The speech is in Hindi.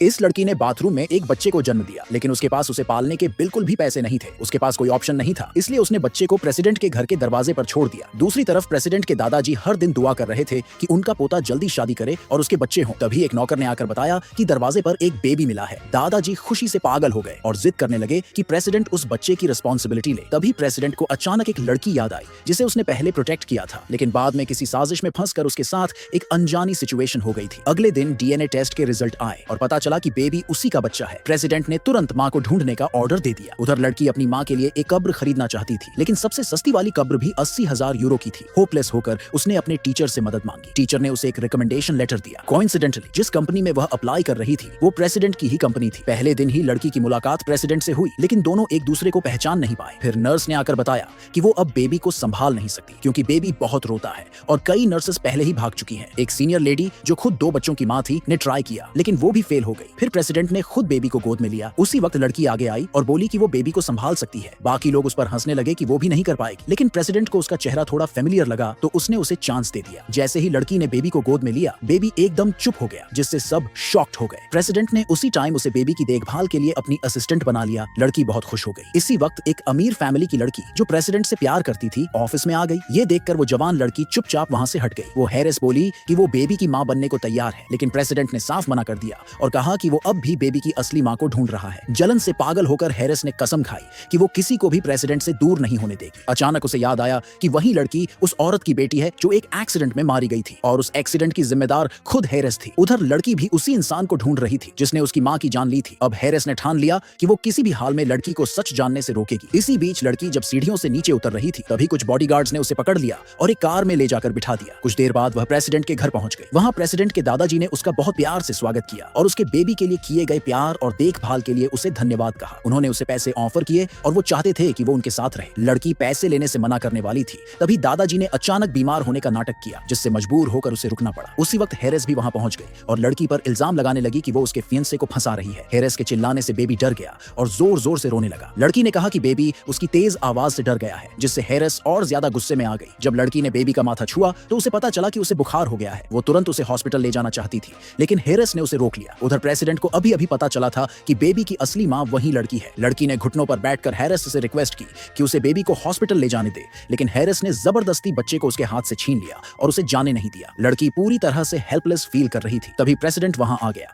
इस लड़की ने बाथरूम में एक बच्चे को जन्म दिया, लेकिन उसके पास उसे पालने के बिल्कुल भी पैसे नहीं थे। उसके पास कोई ऑप्शन नहीं था, इसलिए उसने बच्चे को प्रेसिडेंट के घर के दरवाजे पर छोड़ दिया। दूसरी तरफ प्रेसिडेंट के दादाजी हर दिन दुआ कर रहे थे कि उनका पोता जल्दी शादी करे और उसके बच्चे हों। तभी एक नौकर ने आकर बताया कि दरवाजे पर एक बेबी मिला है। दादाजी खुशी से पागल हो गए और जिद करने लगे कि प्रेसिडेंट उस बच्चे की रिस्पॉन्सिबिलिटी ले। तभी प्रेसिडेंट को अचानक एक लड़की याद आई जिसे उसने पहले प्रोटेक्ट किया था, लेकिन बाद में किसी साजिश में फंसकर उसके साथ एक अनजानी सिचुएशन हो गई थी। अगले दिन डीएनए टेस्ट के रिजल्ट आए और पता चला कि बेबी उसी का बच्चा है। प्रेसिडेंट ने तुरंत मां को ढूंढने का ऑर्डर दे दिया। उधर लड़की अपनी मां के लिए एक कब्र खरीदना चाहती थी, लेकिन सबसे सस्ती वाली कब्र भी 80,000 यूरो की थी। होपलेस होकर उसने अपने टीचर से मदद मांगी। टीचर ने उसे एक रिकमेंडेशन लेटर दिया। कोइंसिडेंटली जिस कंपनी में वह अप्लाई कर रही थी वो प्रेसिडेंट की ही कंपनी थी। पहले दिन ही लड़की की मुलाकात प्रेसिडेंट से हुई, लेकिन दोनों एक दूसरे को पहचान नहीं पाए। फिर नर्स ने आकर बताया कि वो अब बेबी को संभाल नहीं सकती क्योंकि बेबी बहुत रोता है और कई नर्सेस पहले ही भाग चुकी हैं। एक सीनियर लेडी जो खुद 2 बच्चों की मां थी ने ट्राई किया, लेकिन वो भी फेल हो गई। फिर प्रेसिडेंट ने खुद बेबी को गोद में लिया। उसी वक्त लड़की आगे आई और बोली कि वो बेबी को संभाल सकती है। बाकी लोग उस पर हंसने लगे कि वो भी नहीं कर पाएगी, लेकिन प्रेसिडेंट को उसका चेहरा थोड़ा फेमिलियर लगा तो उसने उसे चांस दे दिया। जैसे ही लड़की ने बेबी को गोद में लिया, बेबी एकदम चुप हो गया, जिससे सब शॉक्ड हो गए। प्रेसिडेंट ने उसी टाइम उसे बेबी की देखभाल के लिए अपनी असिस्टेंट बना लिया। लड़की बहुत खुश हो गई। इसी वक्त एक अमीर फैमिली की लड़की जो प्रेसिडेंट से प्यार करती थी ऑफिस में आ गई। ये देखकर वो जवान लड़की चुपचाप वहां से हट गई। वो हैरिस बोली कि वो बेबी की मां बनने को तैयार है, लेकिन प्रेसिडेंट ने साफ मना कर दिया और कहा कि वो अब भी बेबी की असली मां को ढूंढ रहा है। जलन से पागल होकर हैरिस ने कसम खाई कि वो किसी को भी प्रेसिडेंट से दूर नहीं होने देगी। अचानक उसे याद आया कि वही लड़की उस औरत की बेटी है जो एक एक्सीडेंट में मारी गई थी और उस एक्सीडेंट की जिम्मेदार खुद हैरिस थी। उधर लड़की भी उसी इंसान को ढूंढ रही थी जिसने उसकी मां की जान ली थी। अब हैरिस ने ठान लिया कि वो किसी भी हाल में लड़की को सच जानने से रोकेगी। इसी बीच लड़की जब सीढ़ियों से नीचे उतर रही थी, तभी कुछ बॉडीगार्ड्स ने उसे पकड़ लिया और एक कार में ले जाकर बिठा दिया। कुछ देर बाद वह प्रेसिडेंट के घर पहुंच गई। वहां प्रेसिडेंट के दादाजी ने उसका बहुत प्यार से स्वागत किया और उसके बेबी के लिए किए गए प्यार और देखभाल के लिए उसे धन्यवाद कहा। उन्होंने उसे पैसे ऑफर किए और वो चाहते थे कि वो उनके साथ रहे। लड़की पैसे लेने से मना करने वाली थी, तभी दादाजी ने अचानक बीमार होने का नाटक किया, जिससे मजबूर होकर उसे रुकना पड़ा। उसी वक्त हैरिस भी वहां पहुंच गई और लड़की पर इल्जाम लगाने लगी कि वो उसके फियांसे को फंसा रही है। हैरिस के चिल्लाने से बेबी डर गया और जोर जोर से रोने लगा। लड़की ने कहा कि बेबी उसकी तेज आवाज से डर गया है, जिससे हैरिस और ज्यादा गुस्से में आ गई। जब लड़की ने बेबी का माथा छुआ तो उसे पता चला कि उसे बुखार हो गया है। वो तुरंत उसे हॉस्पिटल ले जाना चाहती थी, लेकिन हैरिस ने उसे रोक लिया। उधर प्रेसिडेंट को अभी अभी पता चला था कि बेबी की असली मां वही लड़की है। लड़की ने घुटनों पर बैठकर हैरिस से रिक्वेस्ट की कि उसे बेबी को हॉस्पिटल ले जाने दे, लेकिन हैरिस ने जबरदस्ती बच्चे को उसके हाथ से छीन लिया और उसे जाने नहीं दिया। लड़की पूरी तरह से हेल्पलेस फील कर रही थी। तभी प्रेसिडेंट वहां आ गया।